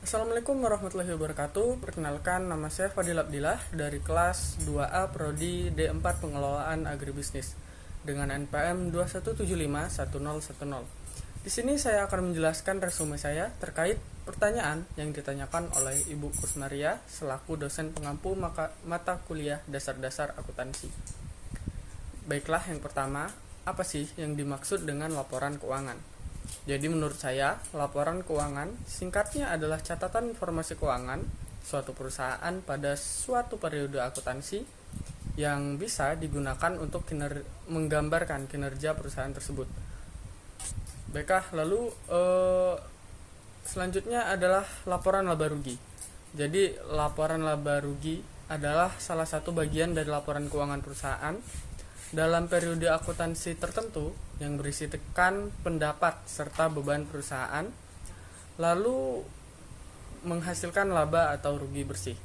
Assalamualaikum warahmatullahi wabarakatuh. Perkenalkan, nama saya Fadil Abdillah dari kelas 2A Prodi D4 Pengelolaan Agribisnis dengan NPM 21751010. Di sini saya akan menjelaskan resume saya terkait pertanyaan yang ditanyakan oleh Ibu Kusmaria selaku dosen pengampu mata kuliah dasar-dasar akuntansi. Baiklah, yang pertama, apa sih yang dimaksud dengan laporan keuangan? Jadi menurut saya, laporan keuangan singkatnya adalah catatan informasi keuangan suatu perusahaan pada suatu periode akuntansi yang bisa digunakan untuk menggambarkan kinerja perusahaan tersebut. Baiklah, lalu selanjutnya adalah laporan laba rugi. Jadi laporan laba rugi adalah salah satu bagian dari laporan keuangan perusahaan dalam periode akuntansi tertentu yang berisi tekan pendapat serta beban perusahaan, lalu menghasilkan laba atau rugi bersih.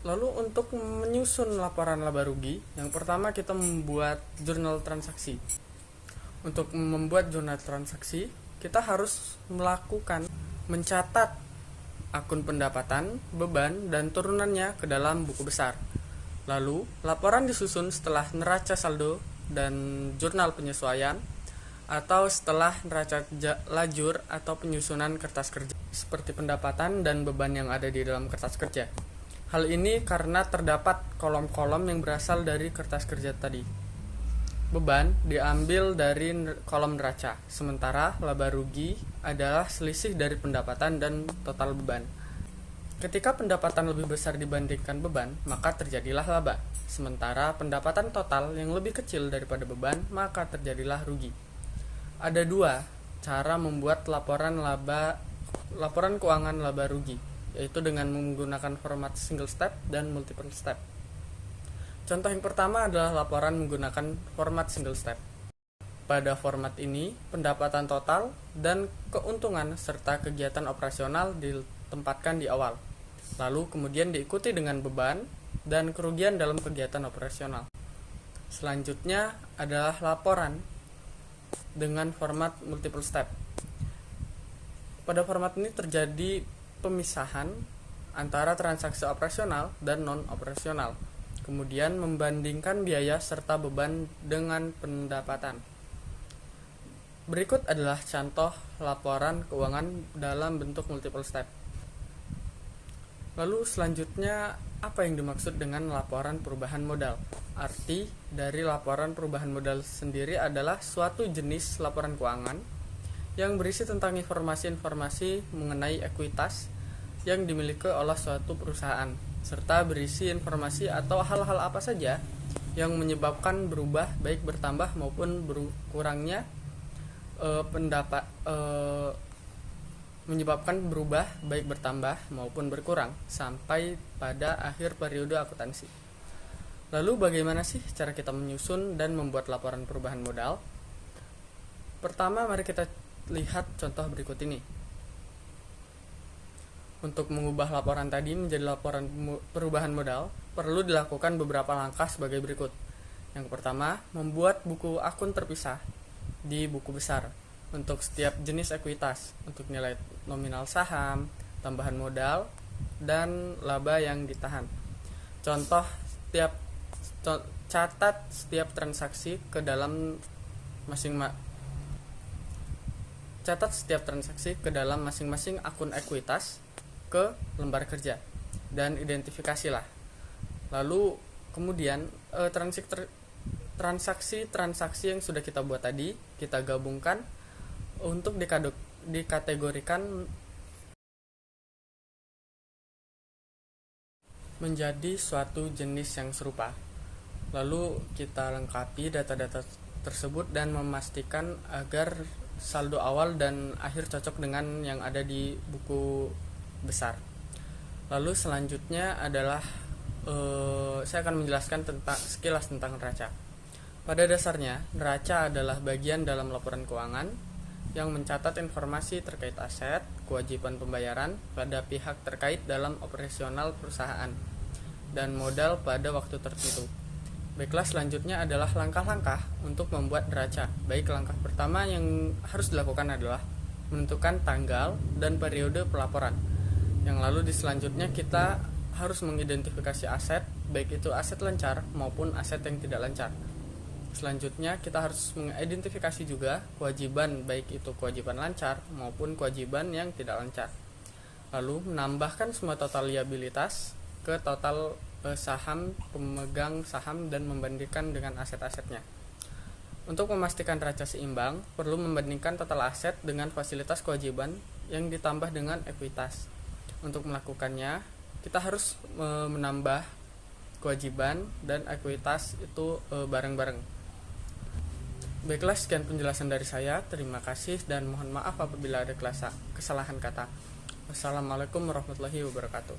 Lalu untuk menyusun laporan laba rugi, yang pertama kita membuat jurnal transaksi. Untuk membuat jurnal transaksi, kita harus mencatat akun pendapatan, beban, dan turunannya ke dalam buku besar. Lalu, laporan disusun setelah neraca saldo dan jurnal penyesuaian atau setelah neraca lajur atau penyusunan kertas kerja seperti pendapatan dan beban yang ada di dalam kertas kerja. Hal ini karena terdapat kolom-kolom yang berasal dari kertas kerja tadi. Beban diambil dari kolom neraca, sementara laba rugi adalah selisih dari pendapatan dan total beban. Ketika pendapatan lebih besar dibandingkan beban, maka terjadilah laba. Sementara pendapatan total yang lebih kecil daripada beban, maka terjadilah rugi. Ada dua cara membuat laporan keuangan laba rugi, yaitu dengan menggunakan format single step dan multiple step. Contoh yang pertama adalah laporan menggunakan format single step. Pada format ini, pendapatan total dan keuntungan serta kegiatan operasional ditempatkan di awal. Lalu kemudian diikuti dengan beban dan kerugian dalam kegiatan operasional. Selanjutnya adalah laporan dengan format multiple step. Pada format ini terjadi pemisahan antara transaksi operasional dan non-operasional. Kemudian membandingkan biaya serta beban dengan pendapatan. Berikut adalah contoh laporan keuangan dalam bentuk multiple step. Lalu selanjutnya, apa yang dimaksud dengan laporan perubahan modal? Arti dari laporan perubahan modal sendiri adalah suatu jenis laporan keuangan yang berisi tentang informasi-informasi mengenai ekuitas yang dimiliki oleh suatu perusahaan, serta berisi informasi atau hal-hal apa saja yang menyebabkan berubah baik bertambah maupun berkurangnya menyebabkan berubah baik bertambah maupun berkurang sampai pada akhir periode akuntansi. Lalu bagaimana sih cara kita menyusun dan membuat laporan perubahan modal? Pertama, mari kita lihat contoh berikut ini. Untuk mengubah laporan tadi menjadi laporan perubahan modal, perlu dilakukan beberapa langkah sebagai berikut. Yang pertama, membuat buku akun terpisah di buku besar untuk setiap jenis ekuitas, untuk nilai nominal saham, tambahan modal, dan laba yang ditahan. Contoh, catat setiap transaksi ke dalam masing-masing akun ekuitas ke lembar kerja dan identifikasilah. Lalu kemudian transaksi yang sudah kita buat tadi kita gabungkan untuk dikategorikan menjadi suatu jenis yang serupa. Lalu kita lengkapi data-data tersebut dan memastikan agar saldo awal dan akhir cocok dengan yang ada di buku besar. Lalu selanjutnya adalah saya akan menjelaskan sekilas tentang neraca. Pada dasarnya, neraca adalah bagian dalam laporan keuangan yang mencatat informasi terkait aset, kewajiban pembayaran pada pihak terkait dalam operasional perusahaan, dan modal pada waktu tertentu. Baiklah, selanjutnya adalah langkah-langkah untuk membuat neraca. Baik, langkah pertama yang harus dilakukan adalah menentukan tanggal dan periode pelaporan. Yang lalu di selanjutnya kita harus mengidentifikasi aset, baik itu aset lancar maupun aset yang tidak lancar. Selanjutnya kita harus mengidentifikasi juga kewajiban, baik itu kewajiban lancar maupun kewajiban yang tidak lancar. Lalu menambahkan semua total liabilitas ke total saham pemegang saham dan membandingkan dengan aset-asetnya. Untuk memastikan neraca seimbang, perlu membandingkan total aset dengan fasilitas kewajiban yang ditambah dengan ekuitas. Untuk melakukannya, kita harus menambah kewajiban dan ekuitas itu bareng-bareng. Baiklah, sekian penjelasan dari saya. Terima kasih dan mohon maaf apabila ada kesalahan kata. Wassalamualaikum warahmatullahi wabarakatuh.